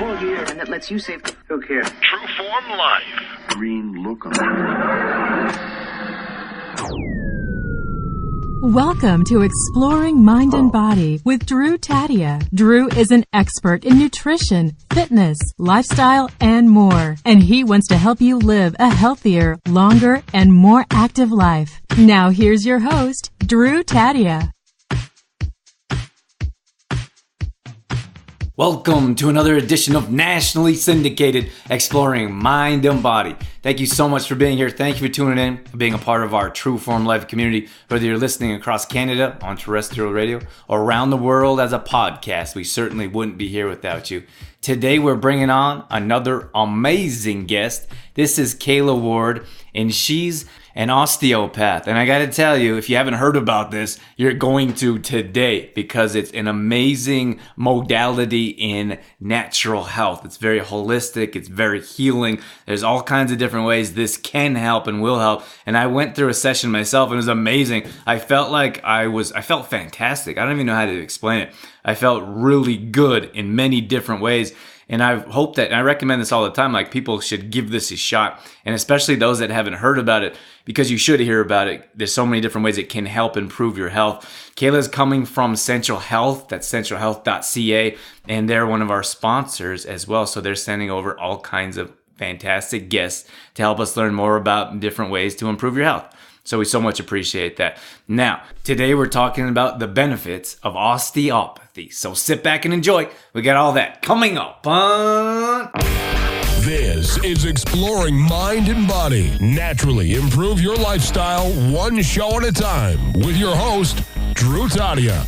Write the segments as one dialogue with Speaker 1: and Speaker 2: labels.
Speaker 1: 4 gear, and that lets you save.
Speaker 2: Look here.
Speaker 3: True Form Life.
Speaker 2: Green look on it.
Speaker 4: Welcome to Exploring Mind and Body with Drew Tadia. Drew is an expert in nutrition, fitness, lifestyle, and more. And he wants to help you live a healthier, longer, and more active life. Now here's your host, Drew Tadia.
Speaker 5: Welcome to another edition of nationally syndicated Exploring Mind and Body. Thank you so much for being here. Thank you for tuning in, for being a part of our True Form Life community. Whether you're listening across Canada on terrestrial radio or around the world as a podcast, we certainly wouldn't be here without you. Today we're bringing on another amazing guest. This is Kayla Ward, and she's an osteopath. And I got to tell you, if you haven't heard about this, you're going to today, because it's an amazing modality in natural health. It's very holistic. It's very healing. There's all kinds of different ways this can help and will help. And I went through a session myself, and it was amazing. I felt like I felt fantastic. I don't even know how to explain it. I felt really good in many different ways. And I hope that, and I recommend this all the time, like people should give this a shot. And especially those that haven't heard about it, because you should hear about it. There's so many different ways it can help improve your health. Kayla's coming from Central Health, that's centralhealth.ca, and they're one of our sponsors as well. So they're sending over all kinds of fantastic guests to help us learn more about different ways to improve your health. So we so much appreciate that. Now, today we're talking about the benefits of osteopathy. So sit back and enjoy. We got all that coming up on...
Speaker 3: This is Exploring Mind and Body. Naturally improve your lifestyle one show at a time with your host, Drew Tadia.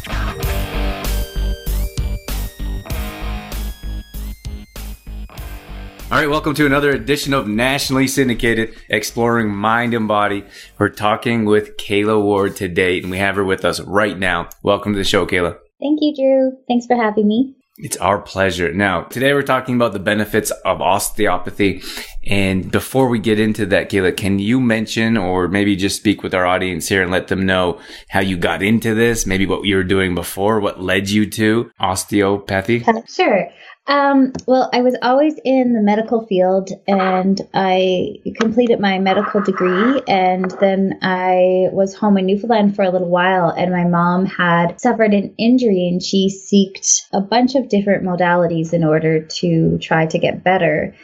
Speaker 5: All right, welcome to another edition of nationally syndicated Exploring Mind and Body. We're talking with Kayla Ward today, and we have her with us right now. Welcome to the show, Kayla.
Speaker 6: Thank you, Drew. Thanks for having me.
Speaker 5: It's our pleasure. Now, today we're talking about the benefits of osteopathy. And before we get into that, Kayla, can you mention or maybe just speak with our audience here and let them know how you got into this, maybe what you were doing before, what led you to osteopathy?
Speaker 6: Sure. Well, I was always in the medical field, and I completed my medical degree, and then I was home in Newfoundland for a little while, and my mom had suffered an injury, and she sought a bunch of different modalities in order to try to get better.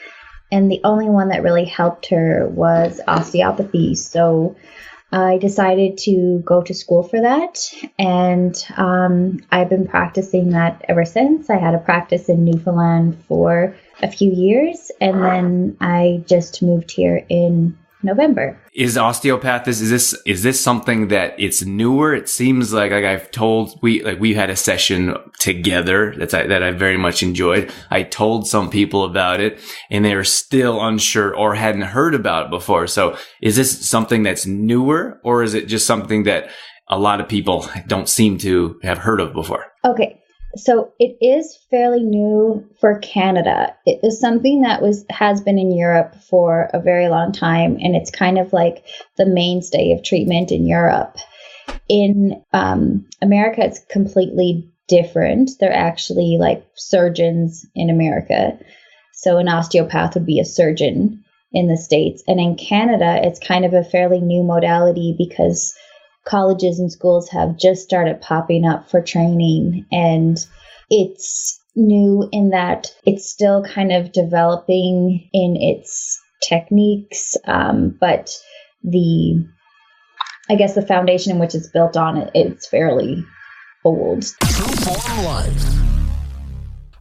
Speaker 6: And the only one that really helped her was osteopathy. So I decided to go to school for that, and I've been practicing that ever since. I had a practice in Newfoundland for a few years, and then I just moved here in November.
Speaker 5: Is osteopath, is this something that it's newer? It seems like I've told, we had a session together that I very much enjoyed. I told some people about it, and they were still unsure or hadn't heard about it before. So is this something that's newer, or is it just something that a lot of people don't seem to have heard of before?
Speaker 6: Okay. So it is fairly new for Canada. It is something that has been in Europe for a very long time, and it's kind of like the mainstay of treatment in Europe. In America, it's completely different. They're actually like surgeons in America. So an osteopath would be a surgeon in the States. And in Canada, it's kind of a fairly new modality because colleges and schools have just started popping up for training, and it's new in that it's still kind of developing in its techniques, but the foundation in which it's built on, it's fairly old.
Speaker 3: True Form Life.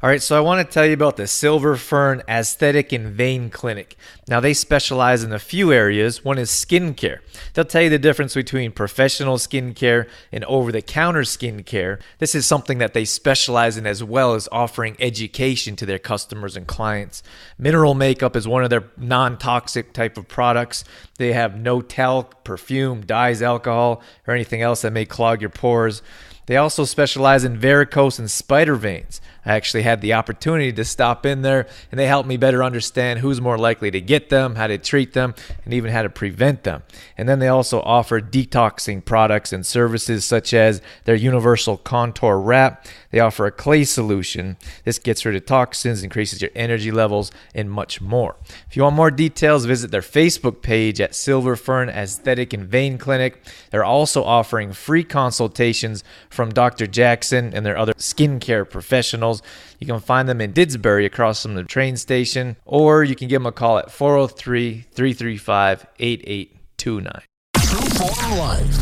Speaker 7: All right, so I want to tell you about the Silver Fern Aesthetic and Vein Clinic. Now, they specialize in a few areas. One is skincare. They'll tell you the difference between professional skincare and over-the-counter skincare. This is something that they specialize in, as well as offering education to their customers and clients. Mineral makeup is one of their non-toxic type of products. They have no talc, perfume, dyes, alcohol, or anything else that may clog your pores. They also specialize in varicose and spider veins. I actually had the opportunity to stop in there, and they helped me better understand who's more likely to get them, how to treat them, and even how to prevent them. And then they also offer detoxing products and services such as their universal contour wrap. They offer a clay solution. This gets rid of toxins, increases your energy levels, and much more. If you want more details, visit their Facebook page at Silver Fern Aesthetic and Vein Clinic. They're also offering free consultations from Dr. Jackson and their other skincare professionals. You can find them in Didsbury across from the train station, or you can give them a call at 403-335-8829.
Speaker 3: True Life.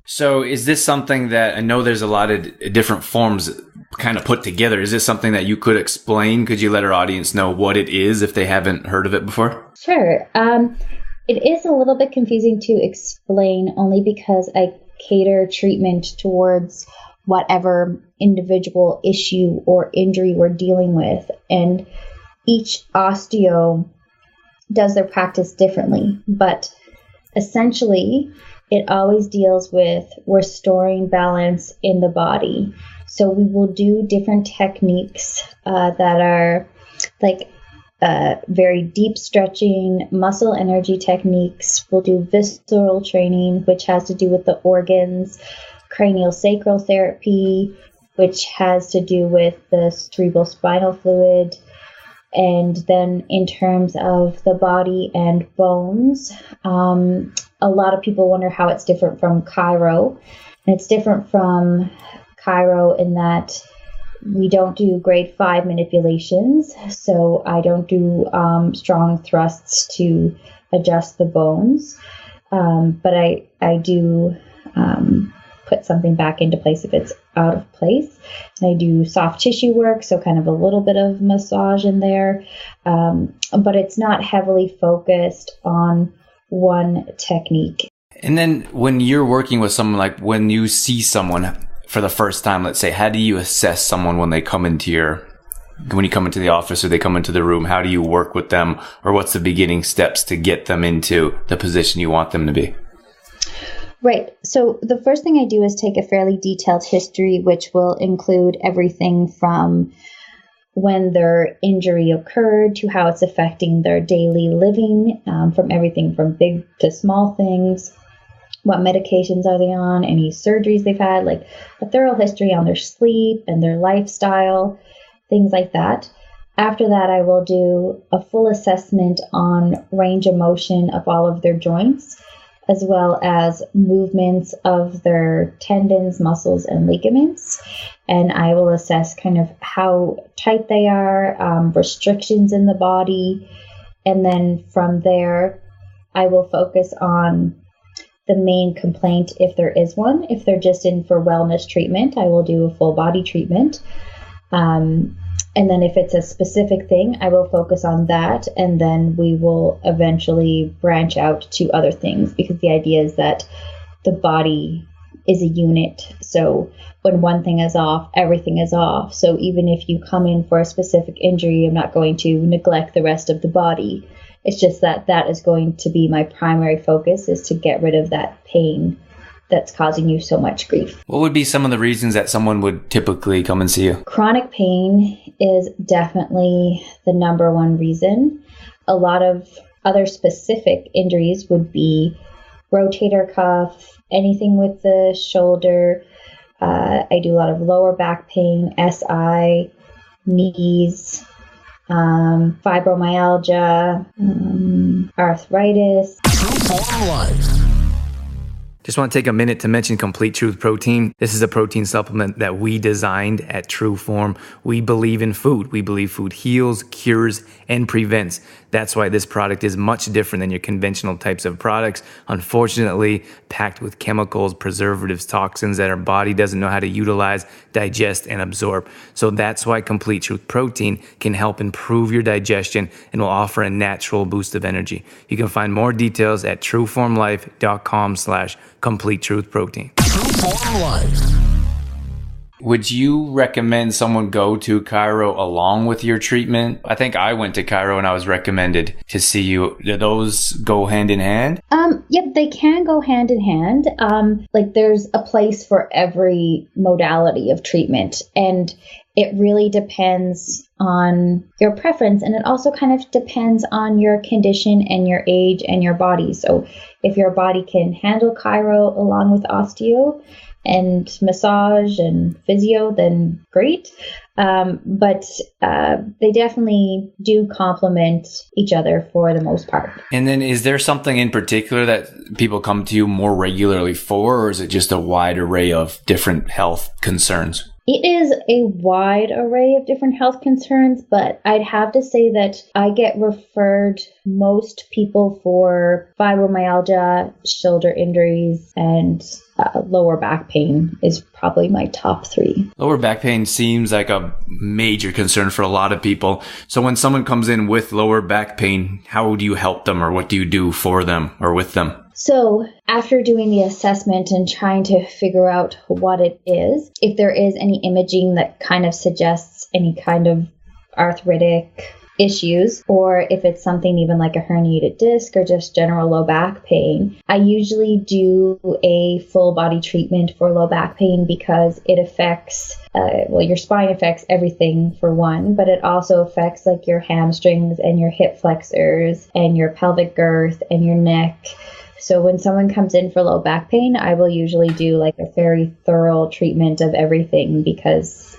Speaker 5: So is this something that, I know there's a lot of different forms kind of put together. Is this something that you could explain? Could you let our audience know what it is if they haven't heard of it before?
Speaker 6: Sure. It is a little bit confusing to explain only because I cater treatment towards whatever individual issue or injury we're dealing with. And each osteo does their practice differently. But essentially, it always deals with restoring balance in the body. So we will do different techniques that are like very deep stretching, muscle energy techniques. We'll do visceral training, which has to do with the organs, cranial sacral therapy, which has to do with the cerebral spinal fluid. And then in terms of the body and bones, a lot of people wonder how it's different from chiro. And it's different from chiro in that we don't do grade 5 manipulations. So I don't do strong thrusts to adjust the bones. But I do put something back into place if it's out of place. And I do soft tissue work, so kind of a little bit of massage in there. But it's not heavily focused on one technique.
Speaker 5: And then when you're working with someone, like when you see someone for the first time, let's say, how do you assess someone when you come into the office or they come into the room? How do you work with them, or what's the beginning steps to get them into the position you want them to be?
Speaker 6: Right. So the first thing I do is take a fairly detailed history, which will include everything from when their injury occurred to how it's affecting their daily living, from everything from big to small things, what medications are they on, any surgeries they've had, like a thorough history on their sleep and their lifestyle, things like that. After that, I will do a full assessment on range of motion of all of their joints, as well as movements of their tendons, muscles, and ligaments. And I will assess kind of how tight they are, restrictions in the body. And then from there, I will focus on the main complaint if there is one. If they're just in for wellness treatment, I will do a full body treatment. And then if it's a specific thing, I will focus on that. And then we will eventually branch out to other things, because the idea is that the body is a unit. So when one thing is off, everything is off. So even if you come in for a specific injury, I'm not going to neglect the rest of the body. It's just that that is going to be my primary focus, is to get rid of that pain that's causing you so much grief.
Speaker 5: What would be some of the reasons that someone would typically come and see you?
Speaker 6: Chronic pain is definitely the number one reason. A lot of other specific injuries would be rotator cuff, anything with the shoulder. I do a lot of lower back pain, SI, knees, fibromyalgia, arthritis.
Speaker 3: True Form Life.
Speaker 5: Just want to take a minute to mention Complete Truth Protein. This is a protein supplement that we designed at True Form. We believe in food. We believe food heals, cures, and prevents. That's why this product is much different than your conventional types of products. Unfortunately, packed with chemicals, preservatives, toxins that our body doesn't know how to utilize, digest, and absorb. So that's why Complete Truth Protein can help improve your digestion and will offer a natural boost of energy. You can find more details at trueformlife.com/Complete Truth Protein.
Speaker 3: True Form Life.
Speaker 5: Would you recommend someone go to chiro along with your treatment? I think I went to chiro and I was recommended to see you. Do those go hand in hand?
Speaker 6: Yep, they can go hand in hand. Like there's a place for every modality of treatment. And it really depends on your preference, and it also kind of depends on your condition and your age and your body. So if your body can handle chiro along with osteo and massage and physio, then great. But they definitely do complement each other for the most part.
Speaker 5: And then is there something in particular that people come to you more regularly for, or is it just a wide array of different health concerns?
Speaker 6: It is a wide array of different health concerns, but I'd have to say that I get referred most people for fibromyalgia, shoulder injuries, and lower back pain is probably my top 3.
Speaker 5: Lower back pain seems like a major concern for a lot of people. So when someone comes in with lower back pain, how do you help them, or what do you do for them or with them?
Speaker 6: So after doing the assessment and trying to figure out what it is, if there is any imaging that kind of suggests any kind of arthritic issues, or if it's something even like a herniated disc or just general low back pain, I usually do a full body treatment for low back pain because it affects, your spine affects everything for one, but it also affects like your hamstrings and your hip flexors and your pelvic girth and your neck. So when someone comes in for low back pain, I will usually do like a very thorough treatment of everything because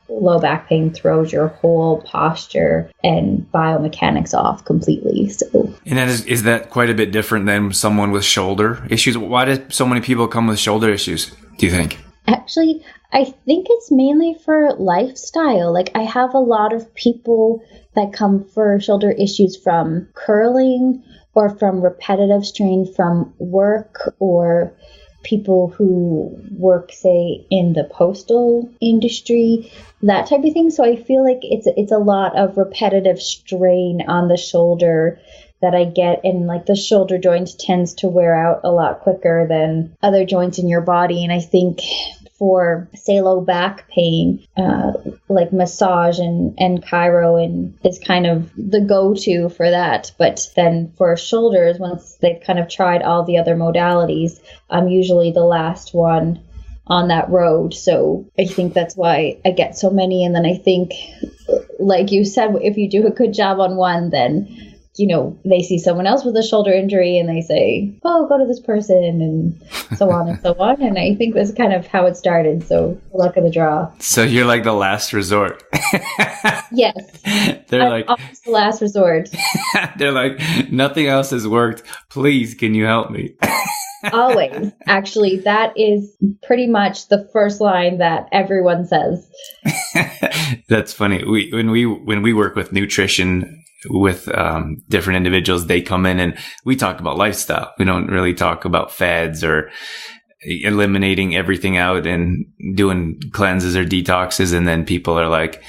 Speaker 6: low back pain throws your whole posture and biomechanics off completely. So,
Speaker 5: and that is that quite a bit different than someone with shoulder issues? Why do so many people come with shoulder issues, do you think?
Speaker 6: Actually, I think it's mainly for lifestyle. Like I have a lot of people that come for shoulder issues from curling or from repetitive strain from work, or people who work, say, in the postal industry, that type of thing. So I feel like it's a lot of repetitive strain on the shoulder that I get, and like the shoulder joint tends to wear out a lot quicker than other joints in your body. And I think for, say, low back pain, like massage and chiro is kind of the go-to for that. But then for shoulders, once they've kind of tried all the other modalities, I'm usually the last one on that road. So I think that's why I get so many. And then I think, like you said, if you do a good job on one, then they see someone else with a shoulder injury and they say, oh, go to this person, and so on and so on. And I think that's kind of how it started. So luck of the draw.
Speaker 5: So you're like the last resort.
Speaker 6: Yes.
Speaker 5: They're like
Speaker 6: always the last resort.
Speaker 5: They're like, nothing else has worked. Please, can you help me?
Speaker 6: Always. Actually, that is pretty much the first line that everyone says.
Speaker 5: That's funny. When we work with nutrition with different individuals, they come in and we talk about lifestyle. We don't really talk about fads or eliminating everything out and doing cleanses or detoxes. And then people are like,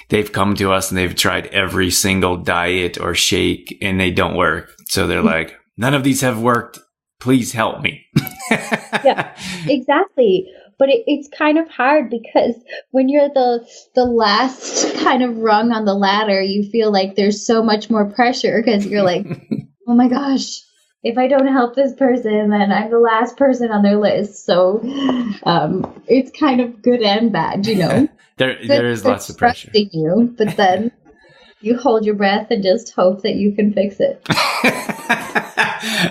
Speaker 5: they've come to us and they've tried every single diet or shake and they don't work. So they're like, none of these have worked. Please help me.
Speaker 6: Yeah, exactly. But it's kind of hard because when you're the last kind of rung on the ladder, you feel like there's so much more pressure because you're like, oh my gosh, if I don't help this person, then I'm the last person on their list. So it's kind of good and bad,
Speaker 5: There is lots of pressure.
Speaker 6: You, but then you hold your breath and just hope that you can fix it.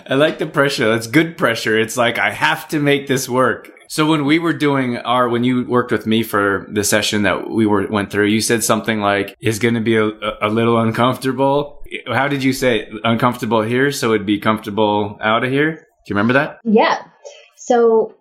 Speaker 5: I like the pressure. That's good pressure. It's like, I have to make this work. So when we were doing when you worked with me for the session that we went through, you said something like, it's going to be a little uncomfortable. How did you say it? Uncomfortable here, so it'd be comfortable out of here? Do you remember that?
Speaker 6: Yeah. So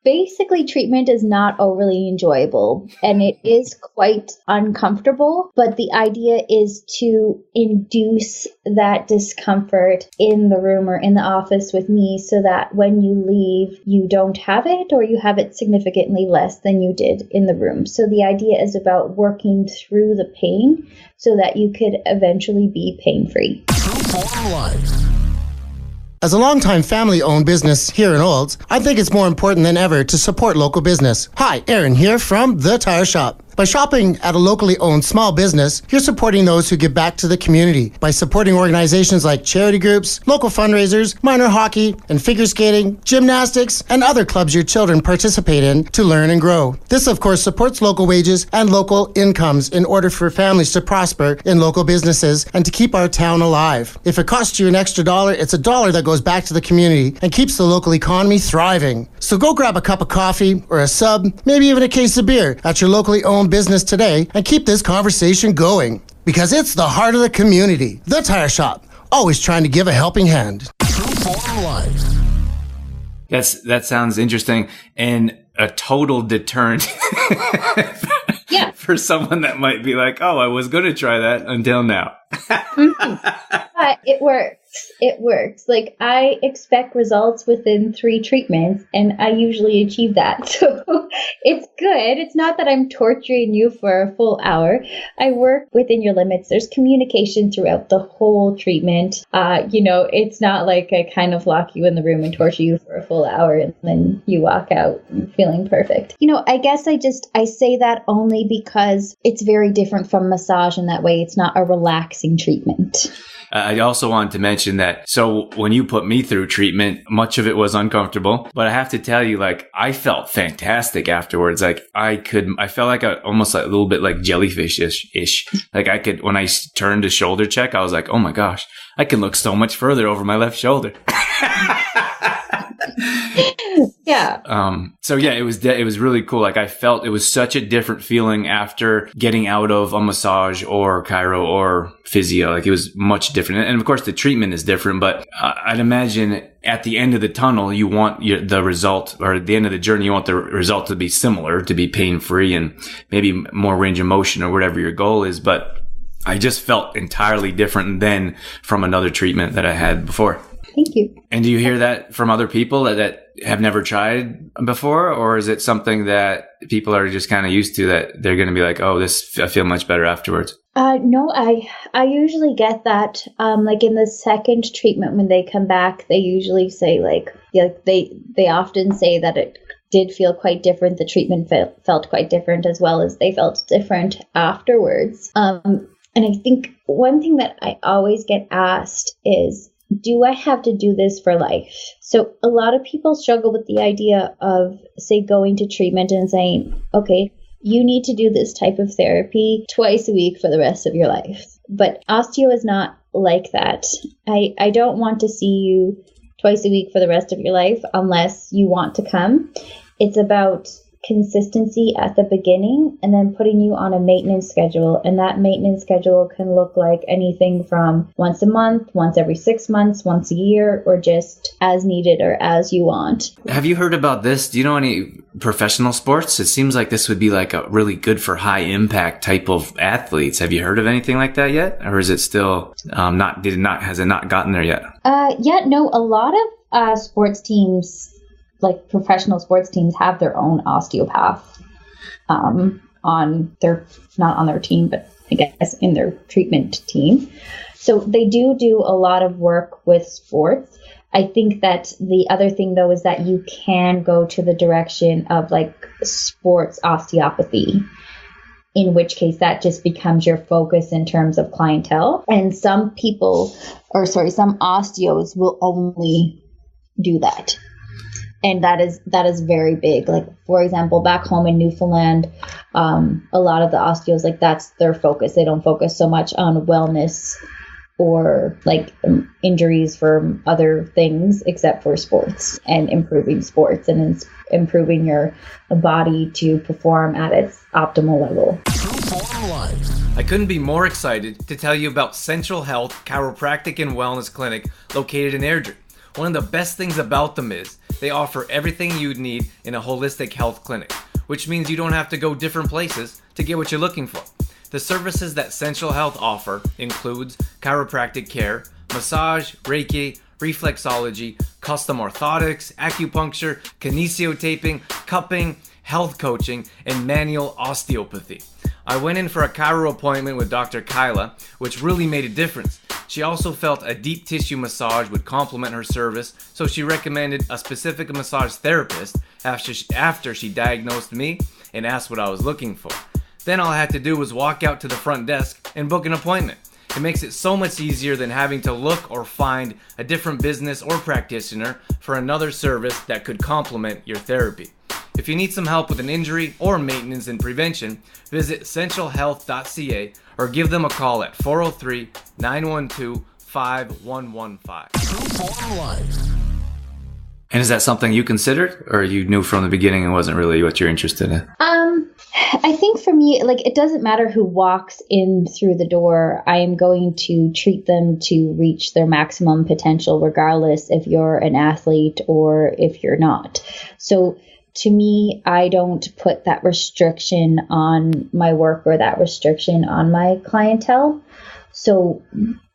Speaker 6: basically, treatment is not overly enjoyable and it is quite uncomfortable, but the idea is to induce that discomfort in the room or in the office with me so that when you leave, you don't have it or you have it significantly less than you did in the room. So the idea is about working through the pain so that you could eventually be pain-free.
Speaker 3: True Form Life.
Speaker 1: As a longtime family-owned business here in Olds, I think it's more important than ever to support local business. Hi, Aaron here from The Tire Shop. By shopping at a locally owned small business, you're supporting those who give back to the community by supporting organizations like charity groups, local fundraisers, minor hockey and figure skating, gymnastics, and other clubs your children participate in to learn and grow. This, of course, supports local wages and local incomes in order for families to prosper in local businesses and to keep our town alive. If it costs you an extra dollar, it's a dollar that goes back to the community and keeps the local economy thriving. So go grab a cup of coffee or a sub, maybe even a case of beer at your locally owned business today and keep this conversation going. Because it's the heart of the community. The Tire Shop, always trying to give a helping hand.
Speaker 3: True Form Life.
Speaker 5: That sounds interesting and a total deterrent.
Speaker 6: Yeah.
Speaker 5: For someone that might be like, oh, I was going to try that until now.
Speaker 6: But it works. It works. Like, I expect results within 3 treatments, and I usually achieve that. So it's good. It's not that I'm torturing you for a full hour. I work within your limits. There's communication throughout the whole treatment. It's not like I kind of lock you in the room and torture you for a full hour and then you walk out feeling perfect. I guess I say that only because it's very different from massage in that way. It's not a relaxing treatment.
Speaker 5: I also wanted to mention that, so when you put me through treatment, much of it was uncomfortable, but I have to tell you, like, I felt fantastic afterwards. Like, I felt like almost like a little bit like jellyfish-ish. Like, I could, when I turned to shoulder check, I was like, oh my gosh, I can look so much further over my left shoulder.
Speaker 6: Yeah.
Speaker 5: So yeah, it was really cool. Like, I felt it was such a different feeling after getting out of a massage or chiro or physio. Like, it was much different. And of course the treatment is different, but I'd imagine at the end of the tunnel, you want the result, or at the end of the journey, you want the result to be similar, to be pain-free and maybe more range of motion or whatever your goal is. But I just felt entirely different than from another treatment that I had before.
Speaker 6: Thank you.
Speaker 5: And do you hear that from other people that have never tried before? Or is it something that people are just kind of used to, that they're going to be like, oh, I feel much better afterwards?
Speaker 6: No, I usually get that. Like in the second treatment, when they come back, they usually say they often say that it did feel quite different. The treatment felt quite different, as well as they felt different afterwards. And I think one thing that I always get asked is, do I have to do this for life? So a lot of people struggle with the idea of, say, going to treatment and saying, okay, you need to do this type of therapy twice a week for the rest of your life. But osteo is not like that. I don't want to see you twice a week for the rest of your life unless you want to come. It's about consistency at the beginning and then putting you on a maintenance schedule. And that maintenance schedule can look like anything from once a month, once every 6 months, once a year, or just as needed or as you want.
Speaker 5: Have you heard about this? Do you know any professional sports? It seems like this would be like a really good for high impact type of athletes. Have you heard of anything like that yet? Or is it still has it not gotten there yet?
Speaker 6: No, a lot of sports teams, like professional sports teams, have their own osteopath not on their team, but I guess in their treatment team. So they do a lot of work with sports. I think that the other thing, though, is that you can go to the direction of like sports osteopathy, in which case that just becomes your focus in terms of clientele. And some osteos will only do that. And that is very big. Like, for example, back home in Newfoundland, a lot of the osteos, like, that's their focus. They don't focus so much on wellness or like injuries from other things except for sports and improving sports and improving your body to perform at its optimal level.
Speaker 7: I couldn't be more excited to tell you about Central Health Chiropractic and Wellness Clinic located in Airdrie. One of the best things about them is they offer everything you'd need in a holistic health clinic, which means you don't have to go different places to get what you're looking for. The services that Central Health offer includes chiropractic care, massage, Reiki, reflexology, custom orthotics, acupuncture, kinesiotaping, cupping, health coaching, and manual osteopathy. I went in for a chiro appointment with Dr. Kyla, which really made a difference. She also felt a deep tissue massage would complement her service, so she recommended a specific massage therapist after she diagnosed me and asked what I was looking for.
Speaker 5: Then all I had to do was walk out to the front desk and book an appointment. It makes it so much easier than having to look or find a different business or practitioner for another service that could complement your therapy. If you need some help with an injury or maintenance and prevention, visit essentialhealth.ca or give them a call at 403-912-5115.
Speaker 3: True Life.
Speaker 5: And is that something you considered, or you knew from the beginning it wasn't really what you're interested in?
Speaker 6: I think for me, like, it doesn't matter who walks in through the door. I am going to treat them to reach their maximum potential, regardless if you're an athlete or if you're not. So to me, I don't put that restriction on my work or that restriction on my clientele. So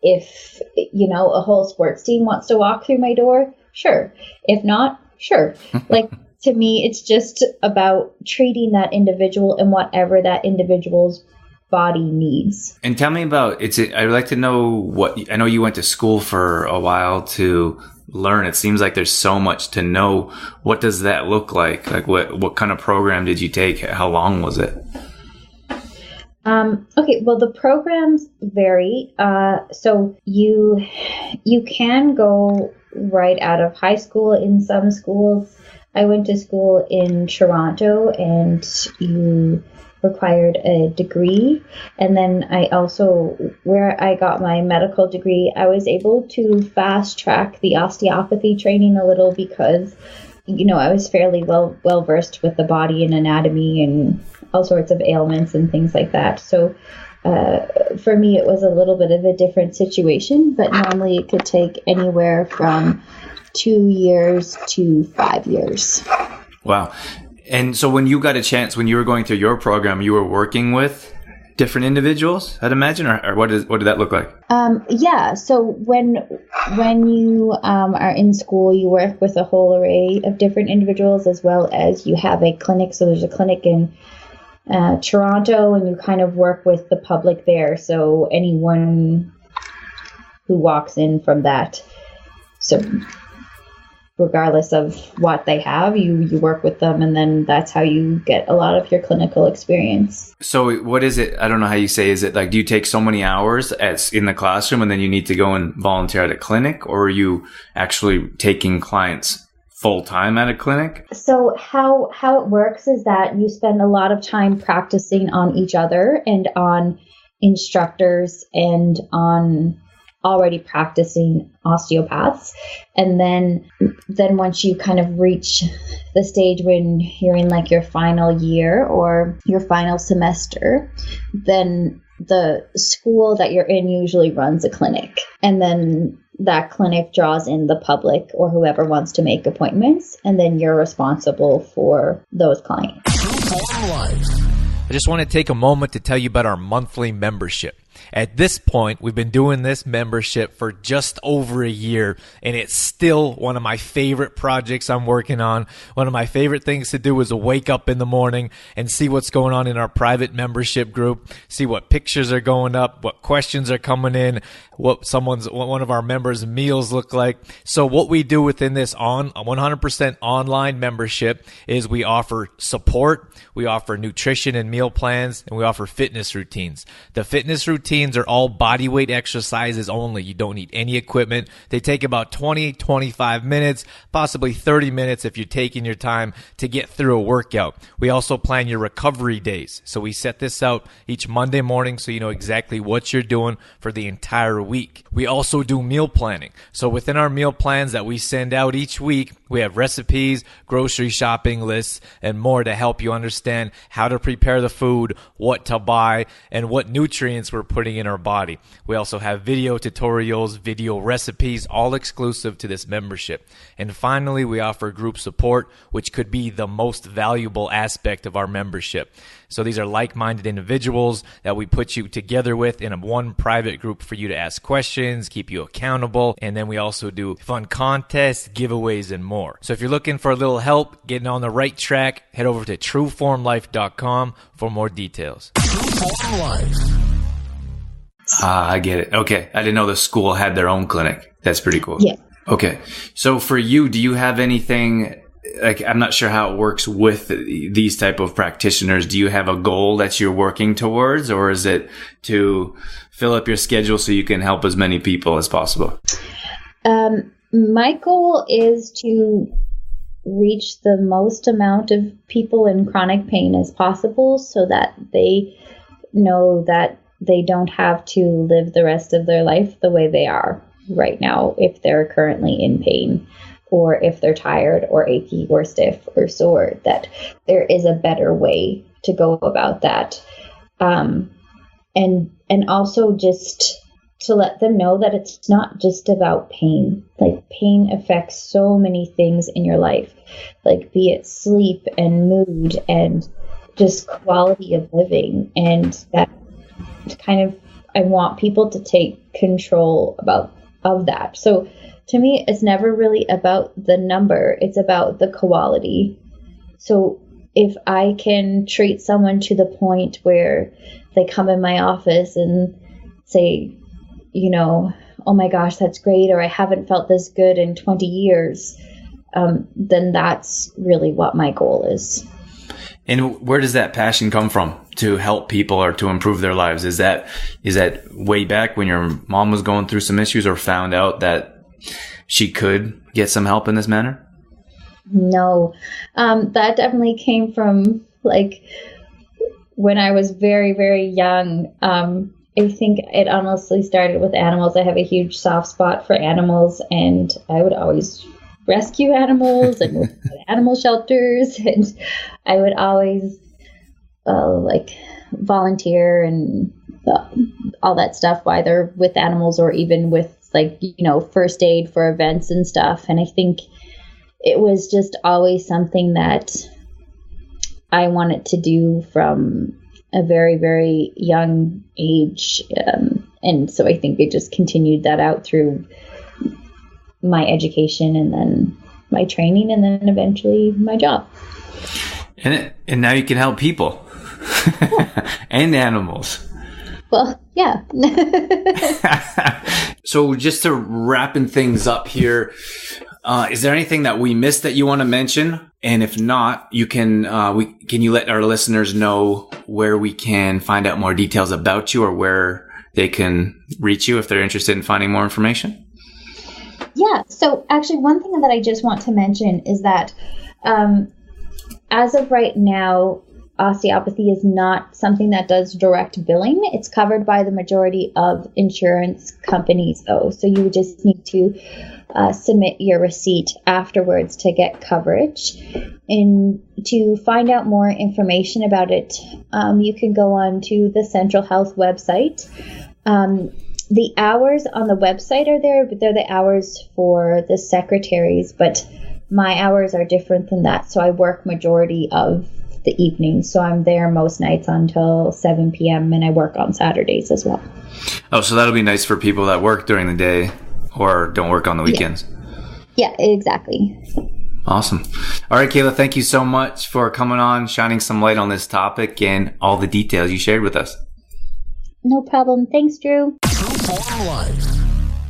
Speaker 6: if, a whole sports team wants to walk through my door, sure. If not, sure. Like, to me, it's just about treating that individual and whatever that individual's body needs.
Speaker 5: And tell me about I'd like to know I know you went to school for a while to learn. It seems like there's so much to know. What does that look like? Like what kind of program did you take? How long was it?
Speaker 6: Okay, well, the programs vary. So you can go right out of high school in some schools. I went to school in Toronto, and you required a degree. And then I also, where I got my medical degree, I was able to fast track the osteopathy training a little because, I was fairly well versed with the body and anatomy and all sorts of ailments and things like that. So for me, it was a little bit of a different situation, but normally it could take anywhere from 2 years to 5 years.
Speaker 5: Wow. And so when you got a chance, when you were going through your program, you were working with different individuals, I'd imagine, or what did that look like?
Speaker 6: Yeah. So when you are in school, you work with a whole array of different individuals, as well as you have a clinic. So there's a clinic in Toronto, and you kind of work with the public there. So anyone who walks in from that, so regardless of what they have, you work with them, and then that's how you get a lot of your clinical experience.
Speaker 5: So what is it? I don't know how you say. Is it like, do you take so many hours in the classroom and then you need to go and volunteer at a clinic, or are you actually taking clients full time at a clinic?
Speaker 6: So how it works is that you spend a lot of time practicing on each other and on instructors and on already practicing osteopaths. And then once you kind of reach the stage when you're in like your final year or your final semester, then the school that you're in usually runs a clinic. And then that clinic draws in the public or whoever wants to make appointments, and then you're responsible for those clients.
Speaker 7: I just want to take a moment to tell you about our monthly membership. At this point, we've been doing this membership for just over a year, and it's still one of my favorite projects I'm working on. One of my favorite things to do is wake up in the morning and see what's going on in our private membership group, see what pictures are going up, what questions are coming in, what one of our members' meals look like. So what we do within this 100% online membership is we offer support, we offer nutrition and meal plans, and we offer fitness routines. The fitness routines are all body weight exercises only. You don't need any equipment. They take about 20-25 minutes, possibly 30 minutes if you're taking your time to get through a workout. We also plan your recovery days. So we set this out each Monday morning so you know exactly what you're doing for the entire week. We also do meal planning. So within our meal plans that we send out each week, we have recipes, grocery shopping lists, and more to help you understand how to prepare the food, what to buy, and what nutrients we're putting in our body. We also have video tutorials, video recipes, all exclusive to this membership. And finally, we offer group support, which could be the most valuable aspect of our membership. So these are like-minded individuals that we put you together with in one private group for you to ask questions, keep you accountable, and then we also do fun contests, giveaways, and more. So if you're looking for a little help getting on the right track, head over to trueformlife.com for more details.
Speaker 3: Trueform Life.
Speaker 5: I get it. Okay. I didn't know the school had their own clinic. That's pretty cool.
Speaker 6: Yeah.
Speaker 5: Okay. So for you, do you have anything like, I'm not sure how it works with these type of practitioners. Do you have a goal that you're working towards, or is it to fill up your schedule so you can help as many people as possible?
Speaker 6: My goal is to reach the most amount of people in chronic pain as possible so that they know that they don't have to live the rest of their life the way they are right now if they're currently in pain, or if they're tired or achy or stiff or sore, that there is a better way to go about that. And also just to let them know that it's not just about pain. Like, pain affects so many things in your life, like be it sleep and mood and just quality of living. And that kind of, I want people to take control of that. So to me, it's never really about the number, it's about the quality. So if I can treat someone to the point where they come in my office and say, oh my gosh, that's great, or I haven't felt this good in 20 years, then that's really what my goal is.
Speaker 5: And where does that passion come from to help people or to improve their lives? Is that way back when your mom was going through some issues, or found out that she could get some help in this manner?
Speaker 6: No, that definitely came from like when I was very, very young. I think it honestly started with animals. I have a huge soft spot for animals, and I would always rescue animals and work at animal shelters, and I would always volunteer and all that stuff, either with animals or even with first aid for events and stuff. And I think it was just always something that I wanted to do from a very, very young age. And so I think I just continued that out through my education and then my training and then eventually my job.
Speaker 5: And now you can help people and animals.
Speaker 6: Well, yeah.
Speaker 5: So just to wrapping things up here, is there anything that we missed that you want to mention? And if not, you can you let our listeners know where we can find out more details about you, or where they can reach you if they're interested in finding more information?
Speaker 6: Yeah. So actually, one thing that I just want to mention is that as of right now, osteopathy is not something that does direct billing. It's covered by the majority of insurance companies, though. So you would just need to submit your receipt afterwards to get coverage. And to find out more information about it, you can go on to the Central Health website. The hours on the website are there, but they're the hours for the secretaries. But my hours are different than that. So I work majority of the evening. So I'm there most nights until 7 p.m. and I work on Saturdays as well.
Speaker 5: Oh, so that'll be nice for people that work during the day or don't work on the weekends.
Speaker 6: Yeah, exactly.
Speaker 5: Awesome. All right, Kayla, thank you so much for coming on, shining some light on this topic and all the details you shared with us.
Speaker 6: No problem. Thanks, Drew.
Speaker 3: True Form Life.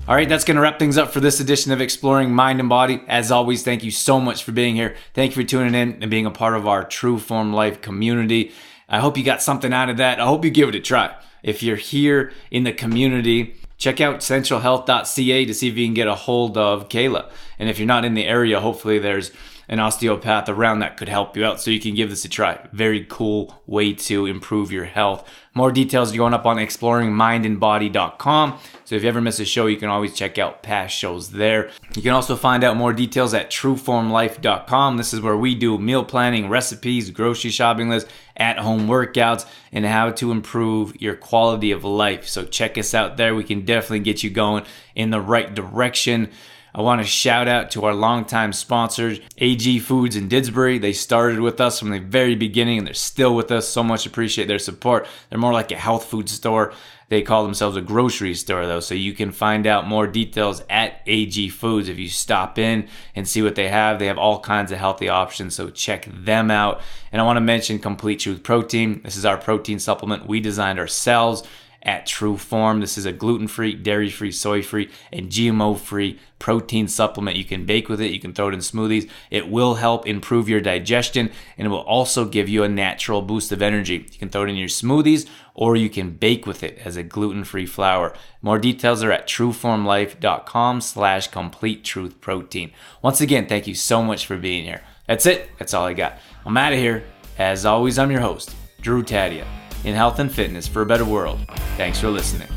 Speaker 5: All right, that's going to wrap things up for this edition of Exploring Mind and Body. As always, thank you so much for being here. Thank you for tuning in and being a part of our True Form Life community. I hope you got something out of that. I hope you give it a try. If you're here in the community, check out centralhealth.ca to see if you can get a hold of Kayla. And if you're not in the area, hopefully there's an osteopath around that could help you out, so you can give this a try. Very cool way to improve your health. More details are going up on exploringmindandbody.com. So if you ever miss a show, you can always check out past shows there. You can also find out more details at trueformlife.com. This is where we do meal planning, recipes, grocery shopping lists, at-home workouts, and how to improve your quality of life. So check us out there. We can definitely get you going in the right direction. I want to shout out to our longtime sponsors, AG Foods in Didsbury. They started with us from the very beginning and they're still with us. So much appreciate their support. They're more like a health food store. They call themselves a grocery store though. So you can find out more details at AG Foods if you stop in and see what they have. They have all kinds of healthy options. So check them out. And I want to mention Complete Truth Protein. This is our protein supplement we designed ourselves. at True Form. This is a gluten-free, dairy-free, soy-free, and GMO-free protein supplement. You can bake with it. You can throw it in smoothies. It will help improve your digestion, and it will also give you a natural boost of energy. You can throw it in your smoothies, or you can bake with it as a gluten-free flour. More details are at trueformlife.com/complete-truth-protein. Once again, thank you so much for being here. That's it. That's all I got. I'm out of here. As always, I'm your host, Drew Tadia, in health and fitness for a better world. Thanks for listening.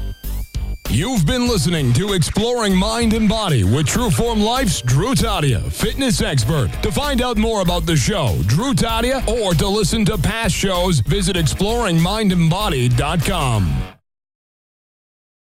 Speaker 3: You've been listening to Exploring Mind and Body with Trueform Life's Drew Tadia, fitness expert. To find out more about the show, Drew Tadia, or to listen to past shows, visit exploringmindandbody.com.